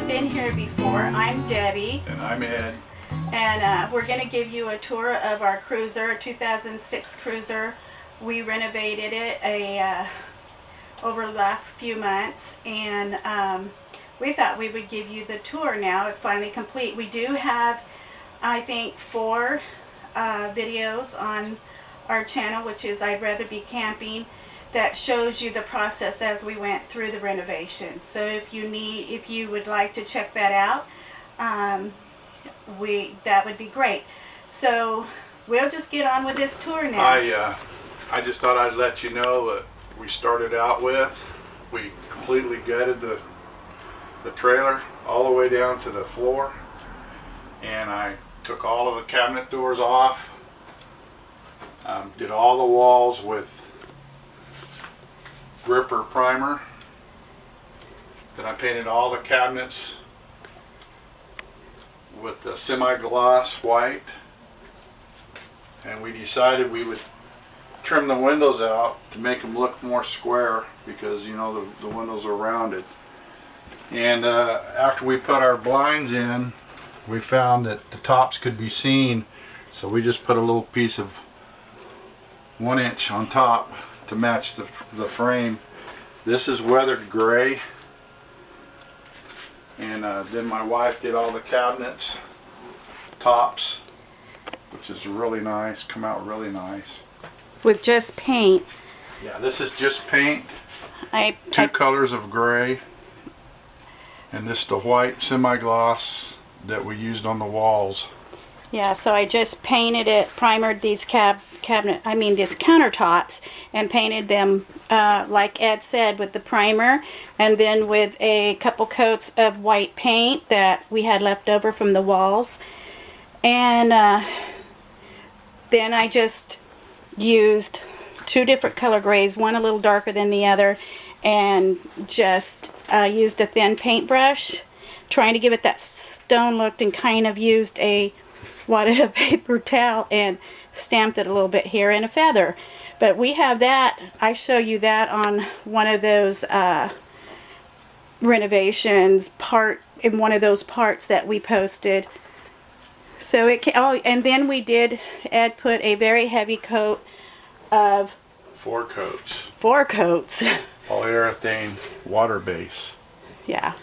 haven't been here before, I'm Debbie. And I'm Ed. And we're going to give you a tour of our cruiser, a 2006 cruiser. We renovated it over the last few months, and we thought we would give you the tour now. It's finally complete. We do have, I think, 4 videos on our channel, which is I'd Rather Be Camping, that shows you the process as we went through the renovation. So if you would like to check that out, that would be great. So we'll just get on with this tour now. I just thought I'd let you know that we started out with, we completely gutted the trailer all the way down to the floor, and I took all of the cabinet doors off, did all the walls with gripper primer. Then I painted all the cabinets with the semi-gloss white, and we decided we would trim the windows out to make them look more square, because you know the windows are rounded. And after we put our blinds in, we found that the tops could be seen, so we just put a little piece of 1 inch on top to match the frame. This is weathered gray, and then my wife did all the cabinets tops, which is really nice, come out really nice. With just paint. Yeah, this is just paint. Two colors of gray, and this is the white semi-gloss that we used on the walls. Yeah, so I just painted it, primered these these countertops, and painted them like Ed said, with the primer, and then with a couple coats of white paint that we had left over from the walls. And then I just used 2 different color grays, one a little darker than the other, and just used a thin paintbrush, trying to give it that stone look, and kind of used a paper towel and stamped it a little bit here, and a feather. But we have that, I show you that on one of those renovations in one of those parts that we posted. So and then we did, Ed put a very heavy coat of 4 coats. 4 coats. Polyurethane water base. Yeah.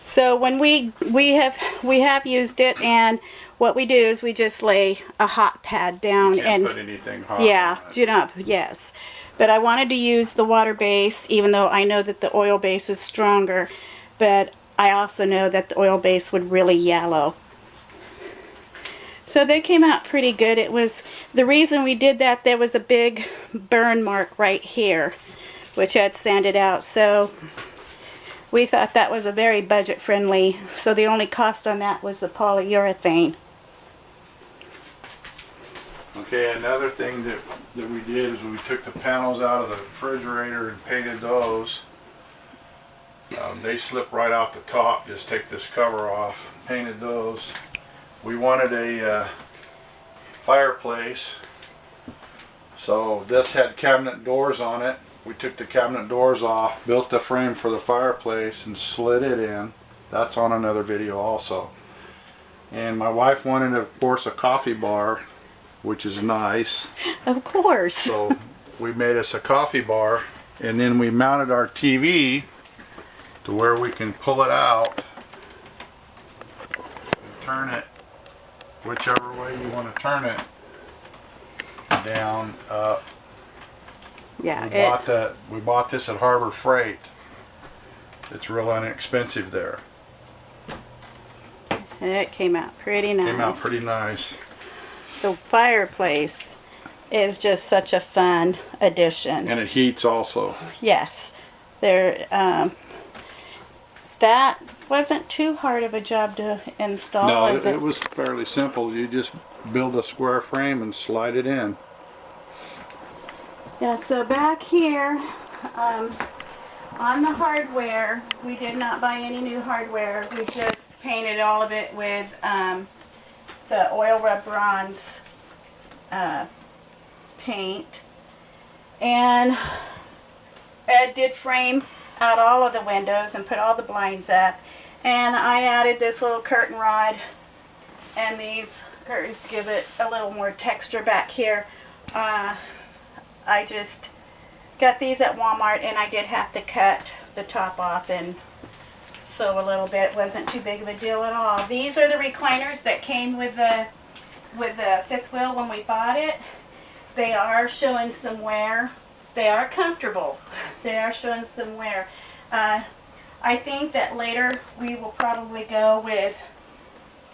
So when we have used it, and what we do is we just lay a hot pad down. You can't put anything hot. Yeah, do not. Yes. But I wanted to use the water base, even though I know that the oil base is stronger. But I also know that the oil base would really yellow. So they came out pretty good. It was the reason we did that. There was a big burn mark right here, which I'd sanded out. So we thought that was a very budget friendly. So the only cost on that was the polyurethane. Okay, another thing that we did is we took the panels out of the refrigerator and painted those. They slip right out the top. Just take this cover off. Painted those. We wanted a fireplace, so this had cabinet doors on it. We took the cabinet doors off, built the frame for the fireplace, and slid it in. That's on another video also. And my wife wanted, of course, a coffee bar, which is nice. Of course. So we made us a coffee bar, and then we mounted our TV to where we can pull it out and turn it whichever way you want to turn it, down, up. Yeah, we bought this at Harbor Freight. It's real inexpensive there. And it came out pretty nice. Came out pretty nice. The fireplace is just such a fun addition. And it heats also. Yes. That wasn't too hard of a job to install, No, was it? it was fairly simple. You just build a square frame and slide it in. Yeah, so back here, on the hardware, we did not buy any new hardware. We just painted all of it with the oil rub bronze paint. And Ed did frame out all of the windows and put all the blinds up. And I added this little curtain rod and these curtains to give it a little more texture back here. I just got these at Walmart, and I did have to cut the top off and sew a little bit. It wasn't too big of a deal at all. These are the recliners that came with the fifth wheel when we bought it. They are showing some wear. They are comfortable. They are showing some wear. I think that later we will probably go with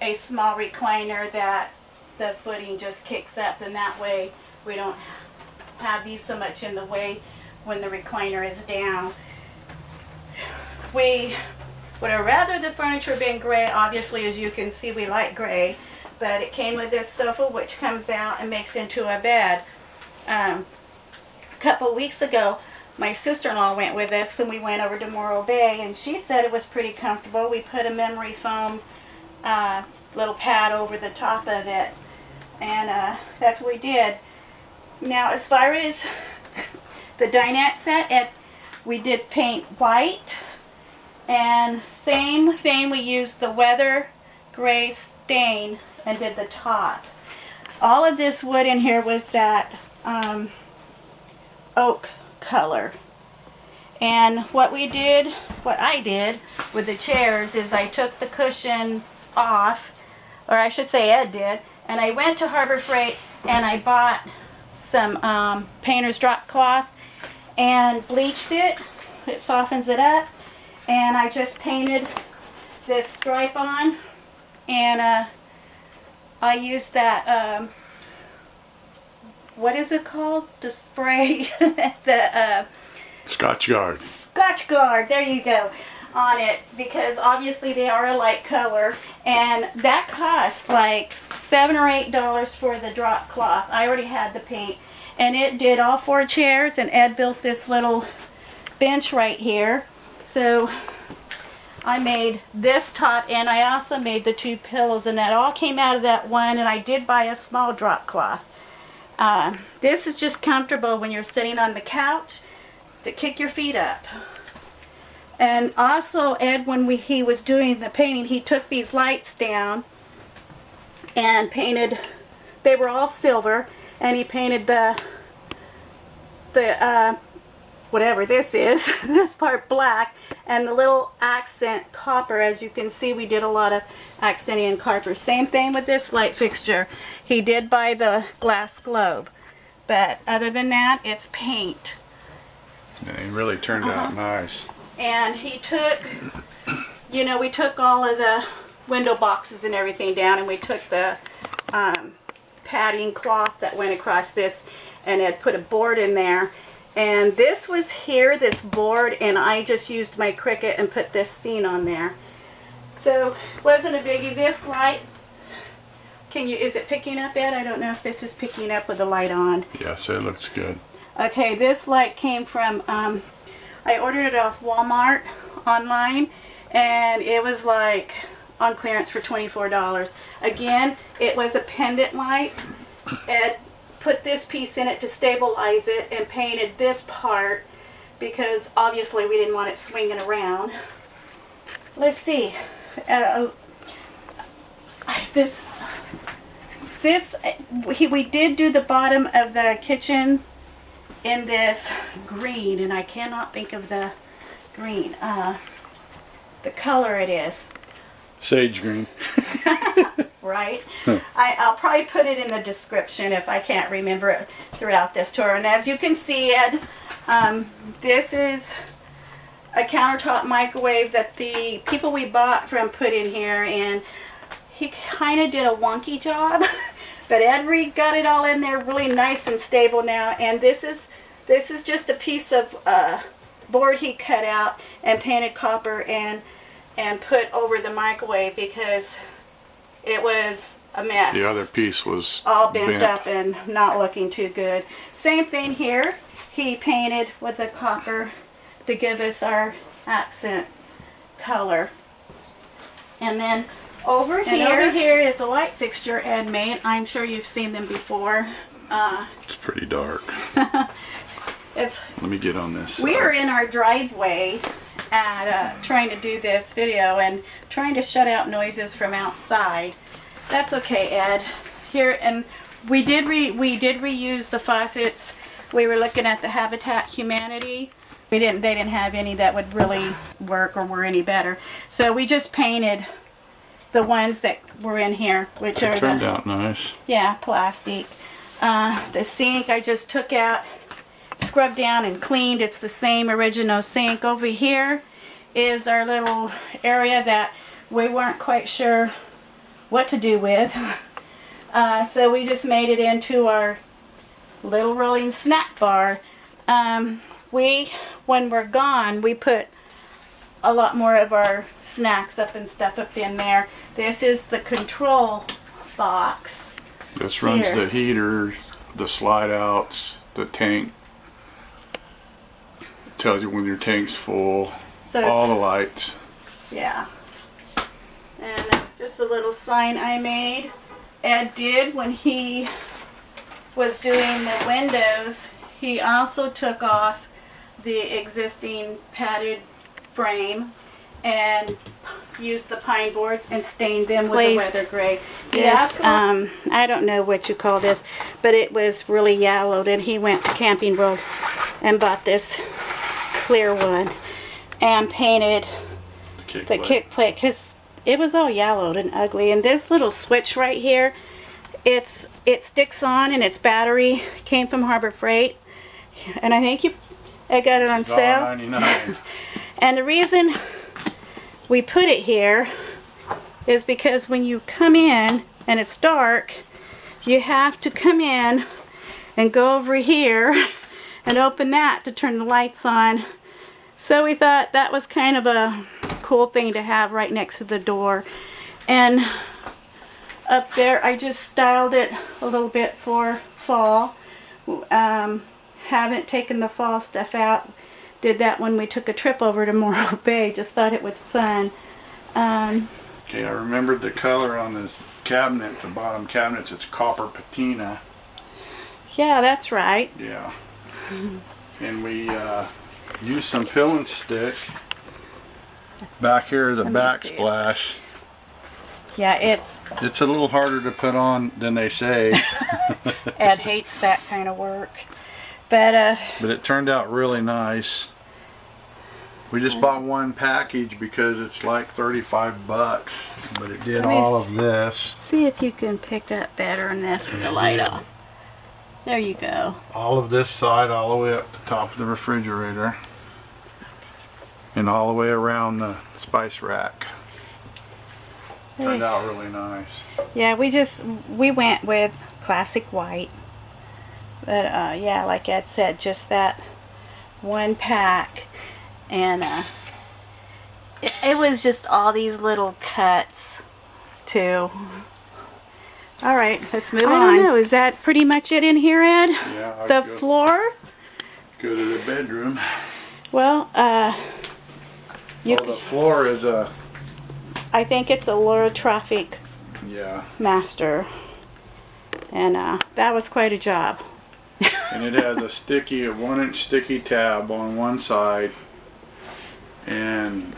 a small recliner that the footing just kicks up, and that way we don't have these so much in the way when the recliner is down. We would have rather the furniture been gray. Obviously, as you can see, we like gray, but it came with this sofa which comes out and makes into a bed. A couple weeks ago, my sister-in-law went with us, and we went over to Morro Bay, and she said it was pretty comfortable. We put a memory foam little pad over the top of it, and that's what we did. Now, as far as the dinette set, we did paint white, and same thing, we used the weather gray stain and did the top. All of this wood in here was that oak color. And what I did with the chairs is I took the cushions off, or I should say Ed did, and I went to Harbor Freight and I bought some painter's drop cloth and bleached it. It softens it up, and I just painted this stripe on, and I used that what is it called? The spray, the Scotch Guard. Scotch Guard, there you go, on it, because obviously they are a light color, and that cost like $7 or $8 for the drop cloth. I already had the paint, and it did all 4 chairs, and Ed built this little bench right here. So I made this top, and I also made the 2 pillows, and that all came out of that one, and I did buy a small drop cloth. This is just comfortable when you're sitting on the couch to kick your feet up. And also, Ed, when he was doing the painting, he took these lights down and painted, they were all silver, and he painted the whatever this is, this part black, and the little accent copper. As you can see, we did a lot of accenting and copper. Same thing with this light fixture. He did buy the glass globe, but other than that, it's paint. And it really turned out nice. And he took, you know, we took all of the window boxes and everything down, and we took the padding cloth that went across this, and had put a board in there. And this was here, this board, and I just used my Cricut and put this scene on there. So, wasn't a biggie. This light, is it picking up, Ed? I don't know if this is picking up with the light on. Yes, it looks good. Okay, this light came from, I ordered it off Walmart online, and it was like on clearance for $24. Again, it was a pendant light. Ed put this piece in it to stabilize it and painted this part because obviously we didn't want it swinging around. Let's see. We did do the bottom of the kitchen in this green, and I cannot think of the green, the color it is. Sage green. Right? I'll probably put it in the description if I can't remember it throughout this tour. And as you can see, Ed, this is a countertop microwave that the people we bought from put in here, and he kind of did a wonky job. But Ed Reed got it all in there really nice and stable now, and this is just a piece of board he cut out and painted copper and put over the microwave because it was a mess. The other piece was all bent up and not looking too good. Same thing here. He painted with the copper to give us our accent color. And then over here is a light fixture Ed made. I'm sure you've seen them before. It's pretty dark. Let me get on this. We are in our driveway, at trying to do this video and trying to shut out noises from outside. That's okay, Ed. Here, and we did reuse the faucets. We were looking at the Habitat Humanity. They didn't have any that would really work or were any better. So we just painted the ones that were in here, which are turned out nice. Yeah, plastic. The sink I just took out, scrubbed down and cleaned. It's the same original sink. Over here is our little area that we weren't quite sure what to do with. So we just made it into our little rolling snack bar. When we're gone, we put a lot more of our snacks up and stuff up in there. This is the control box. This runs Here. the heater, the slide outs, the tank. Tells you when your tank's full. So all the lights. Yeah. And just a little sign I made. Ed did when he was doing the windows. He also took off the existing padded frame and used the pine boards and stained them with the weather gray. Yes, I don't know what you call this, but it was really yellowed, and he went to Camping World and bought this clear one and painted the kick plate because it was all yellowed and ugly. And this little switch right here, it sticks on, and its battery came from Harbor Freight, and I think I got it on sale. $1.99. And the reason we put it here is because when you come in and it's dark, you have to come in and go over here and open that to turn the lights on. So we thought that was kind of a cool thing to have right next to the door. And up there I just styled it a little bit for fall. Haven't taken the fall stuff out. Did that when we took a trip over to Morro Bay. Just thought it was fun. Okay, I remembered the color on this cabinet, the bottom cabinets. It's copper patina. Yeah, that's right. Yeah. And we used some pill and stick. Back here is a backsplash. Yeah, it's a little harder to put on than they say. Ed hates that kind of work. But it turned out really nice. We just bought one package because it's like 35 bucks, but it did all of this. See if you can pick up better in this with the light off. There you go. All of this side all the way up the top of the refrigerator. And all the way around the spice rack. Turned out really nice. Yeah, we went with classic white. But yeah, like Ed said, just that one pack. And it was just all these little cuts too. All right, let's move on. I don't know, is that pretty much it in here, Ed? Yeah. The floor? Go to the bedroom. Well, the floor is a... I think it's a Laura Traffic Master. And that was quite a job. And it has a 1-inch sticky tab on one side and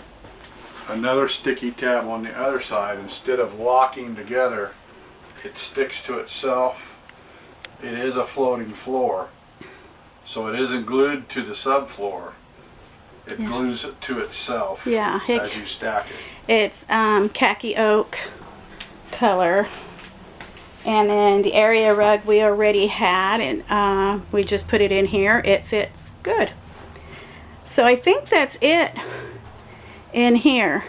another sticky tab on the other side. Instead of locking together, it sticks to itself. It is a floating floor, so it isn't glued to the subfloor. It glues it to itself as you stack it. It's khaki oak color. And then the area rug we already had, and we just put it in here. It fits good. So I think that's it in here.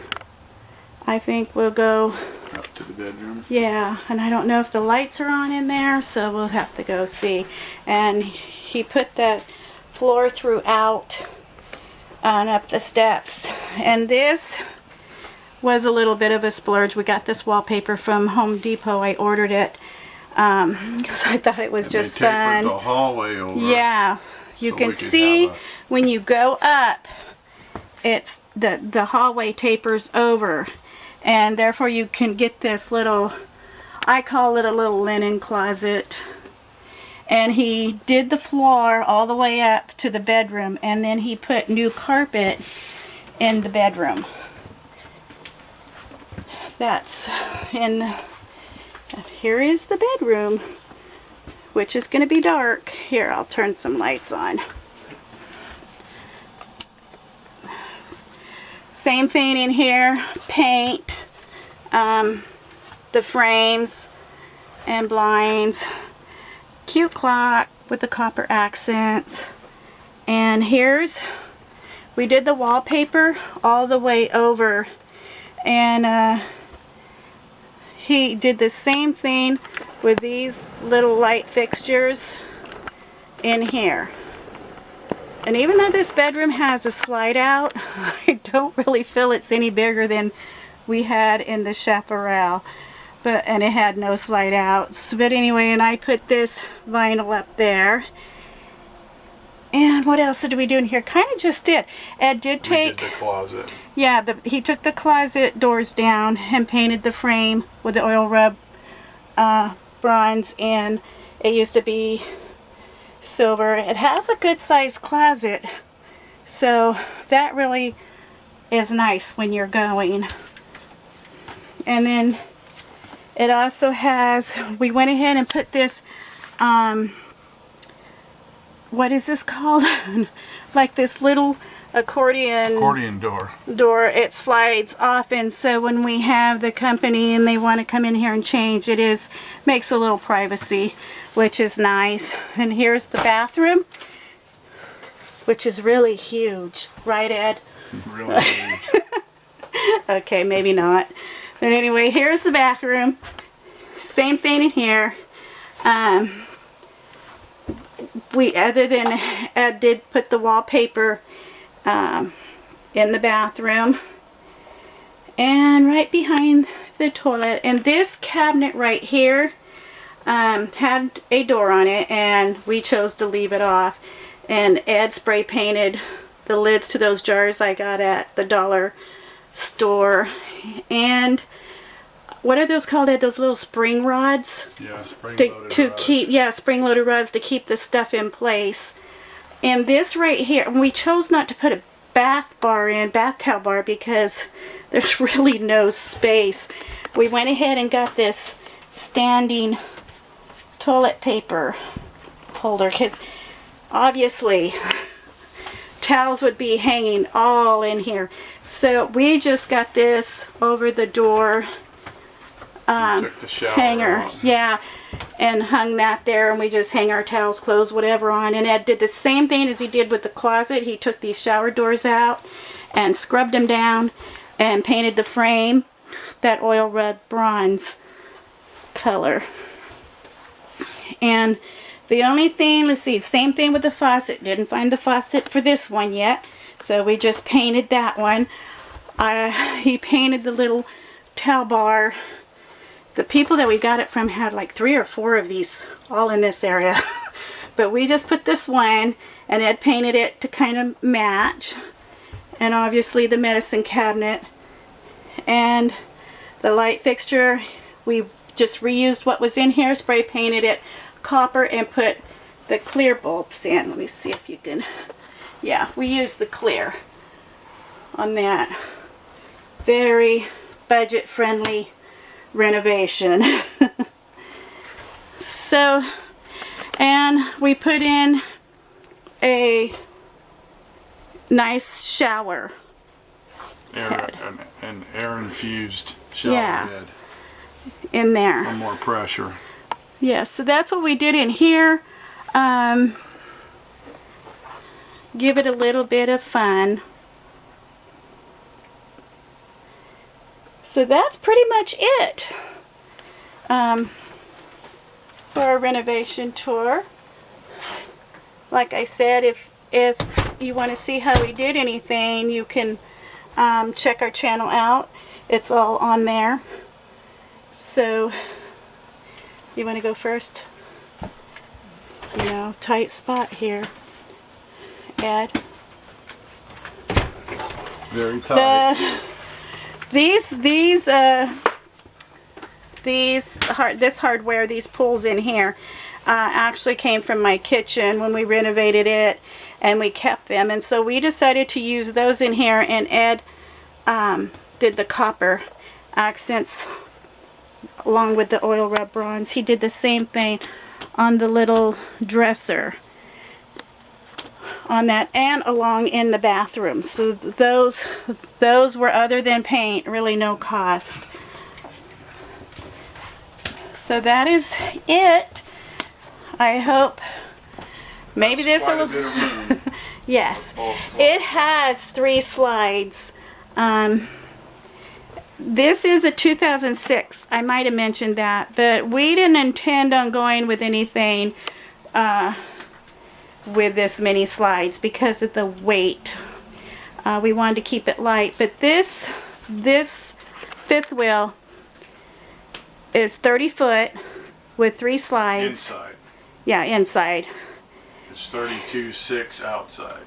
I think we'll go up to the bedroom. Yeah, and I don't know if the lights are on in there, so we'll have to go see. And he put that floor throughout and up the steps. And this was a little bit of a splurge. We got this wallpaper from Home Depot. I ordered it because I thought it was just they fun. tapered the hallway over. Yeah, you can see when you go up, it's the hallway tapers over, and therefore you can get this little, I call it a little linen closet. And he did the floor all the way up to the bedroom, and then he put new carpet in the bedroom. That's in, here is the bedroom, which is going to be dark. Here, I'll turn some lights on. Same thing in here, paint, the frames and blinds, cute clock with the copper accents. And here's, we did the wallpaper all the way over, and he did the same thing with these little light fixtures in here. And even though this bedroom has a slide out, I don't really feel it's any bigger than we had in the chaparral. And it had no slide outs. But anyway, and I put this vinyl up there. And what else did we do in here? Kind of just did. Ed did take... We did the closet. Yeah, he took the closet doors down and painted the frame with the oil rub bronze, and it used to be silver. It has a good sized closet, so that really is nice when you're going. And then it also has, we went ahead and put this, what is this called? Like this little accordion door. It slides off, and so when we have the company and they want to come in here and change, it makes a little privacy, which is nice. And here's the bathroom, which is really huge, right, Ed? Really huge. Okay, maybe not. But anyway, here's the bathroom. Same thing in here. Other than Ed did put the wallpaper in the bathroom, and right behind the toilet. And this cabinet right here had a door on it, and we chose to leave it off. And Ed spray painted the lids to those jars I got at the dollar store. And what are those called, Ed? Those little spring rods? Yeah, spring-loaded rods. Keep, spring-loaded rods to keep the stuff in place. And this right here, we chose not to put a bath towel bar, because there's really no space. We went ahead and got this standing toilet paper holder, because obviously towels would be hanging all in here. So we just got this over the door took the shower hanger off. Yeah, and hung that there, and we just hang our towels, clothes, whatever on. And Ed did the same thing as he did with the closet. He took these shower doors out and scrubbed them down and painted the frame that oil rub bronze color. And the only thing, let's see, same thing with the faucet. Didn't find the faucet for this one yet, so we just painted that one. He painted the little towel bar. The people that we got it from had like 3 or 4 of these all in this area. But we just put this one, and Ed painted it to kind of match. And obviously the medicine cabinet and the light fixture, we just reused what was in here, spray painted it copper, and put the clear bulbs in. Let me see if you can, yeah, we used the clear on that. Very budget friendly renovation. So, and we put in a nice shower head. An air infused shower head in there for more pressure. Yeah, so that's what we did in here. Give it a little bit of fun. So that's pretty much it for our renovation tour. Like I said, if you want to see how we did anything, you can check our channel out. It's all on there. So you want to go first? You know, tight spot here, Ed. Very tight. This hardware, these pulls in here, actually came from my kitchen when we renovated it, and we kept them. And so we decided to use those in here, and Ed did the copper accents along with the oil rub bronze. He did the same thing on the little dresser on that, and along in the bathroom. So those were, other than paint, really no cost. So that is it. I hope maybe this will. Yes, it has 3 slides. This is a 2006. I might have mentioned that, but we didn't intend on going with anything with this many slides because of the weight. We wanted to keep it light, but this fifth wheel is 30 foot with 3 slides. Inside. Yeah, inside. It's 32.6 outside.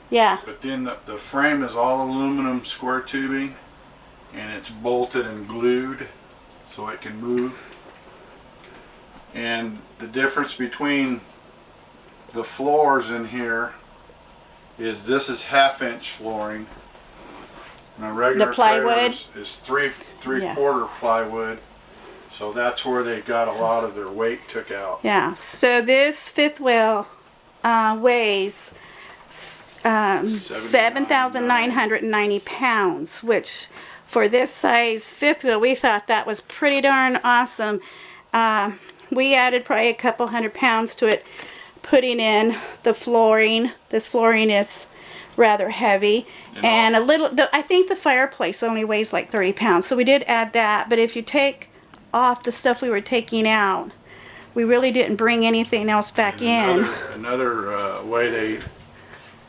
Yeah. But then the frame is all aluminum square tubing, and it's bolted and glued so it can move. And the difference between the floors in here is this is 1/2-inch flooring. And a regular The plywood is three-quarter plywood. So that's where they got a lot of their weight took out. Yeah. So this fifth wheel weighs 7,990 pounds, which for this size fifth wheel, we thought that was pretty darn awesome. We added probably a couple 100 pounds to it, putting in the flooring. This flooring is rather heavy, and a little. I think the fireplace only weighs like 30 pounds, so we did add that. But if you take off the stuff we were taking out, we really didn't bring anything else back in. Another way they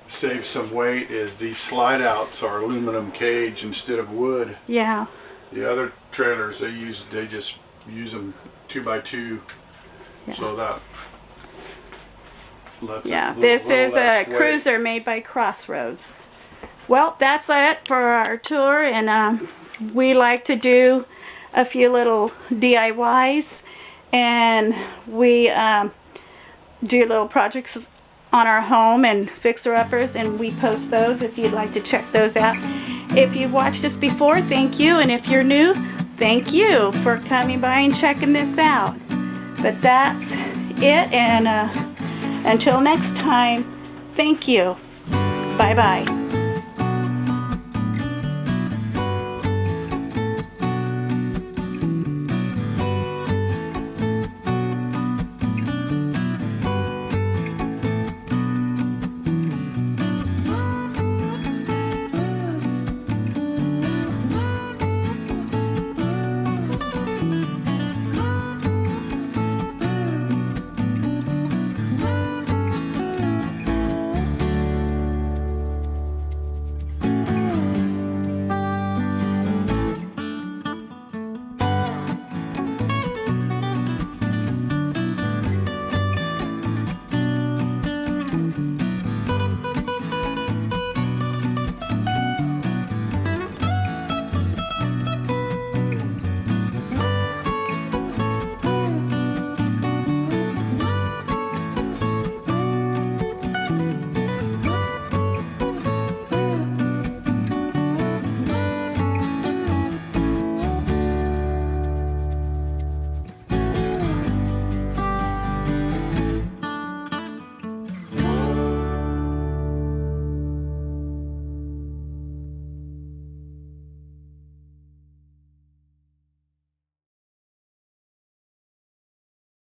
save some weight is these slide outs are aluminum cage instead of wood. Yeah. The other trailers they just use them 2x2, so that lets this is a cruiser made by Crossroads. Well, that's it for our tour, and we like to do a few little DIYs, and we do little projects on our home and fixer-uppers, and we post those if you'd like to check those out. If you've watched us before, thank you, and if you're new, thank you for coming by and checking this out. But that's it, and until next time, thank you. Bye-bye.